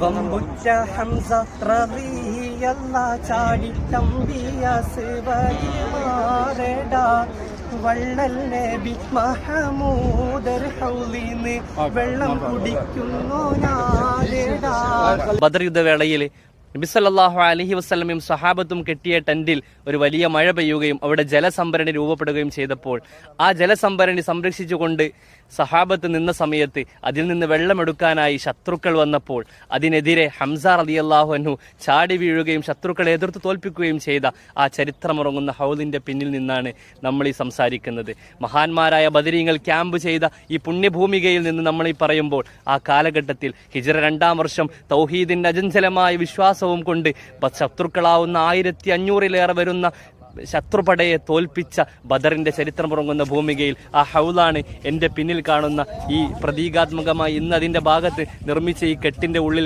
വമ്പുറ്റ ഹംസ റളിയല്ലാഹു ചാടിത്തമ്പിയ സിവരിമാറടാ വള്ളൽ നബി മഹമൂദർ ഹൗലിന്ന് വെള്ളം കുടിക്കുന്നു ഞാനെടാ. ബദർ യുദ്ധവേളയിൽ നബി സല്ലല്ലാഹു അലൈഹി വസല്ലമയും സഹാബത്തും കെട്ടിയ ടെന്റിൽ ഒരു വലിയ മഴ പെയ്യുകയും അവിടെ ജലസംഭരണി രൂപപ്പെടുകയും ചെയ്തപ്പോൾ ആ ജലസംഭരണി സംരക്ഷിച്ചുകൊണ്ട് സഹാബത്ത് നിന്ന സമയത്ത് അതിൽ നിന്ന് വെള്ളമെടുക്കാനായി ശത്രുക്കൾ വന്നപ്പോൾ അതിനെതിരെ ഹംസ റളിയല്ലാഹു അൻഹു ചാടി വീഴുകയും ശത്രുക്കളെ എതിർത്ത് തോൽപ്പിക്കുകയും ചെയ്ത ആ ചരിത്രമുറങ്ങുന്ന ഹൗദിന്റെ പിന്നിൽ നിന്നാണ് നമ്മൾ ഈ സംസാരിക്കുന്നത്. മഹാന്മാരായ ബദരീങ്ങൾ ക്യാമ്പ് ചെയ്ത ഈ പുണ്യഭൂമികയിൽ നിന്ന് നമ്മൾ ഈ പറയുമ്പോൾ ആ കാലഘട്ടത്തിൽ ഹിജ്റ 2-ാം വർഷം തൗഹീദിന്റെ അചഞ്ചലമായ വിശ്വാസവും കൊണ്ട് ശത്രുക്കളാവുന്ന 1500-ലേറെ വരുന്ന ശത്രുപടയെ തോൽപ്പിച്ച ബദറിന്റെ ചരിത്രമുറങ്ങുന്ന ഭൂമികയിൽ ആ ഹൗലാണ് എൻ്റെ പിന്നിൽ കാണുന്ന ഈ പ്രതീകാത്മകമായി ഇന്ന് അതിൻ്റെ ഭാഗത്ത് നിർമ്മിച്ച ഈ കെട്ടിൻ്റെ ഉള്ളിൽ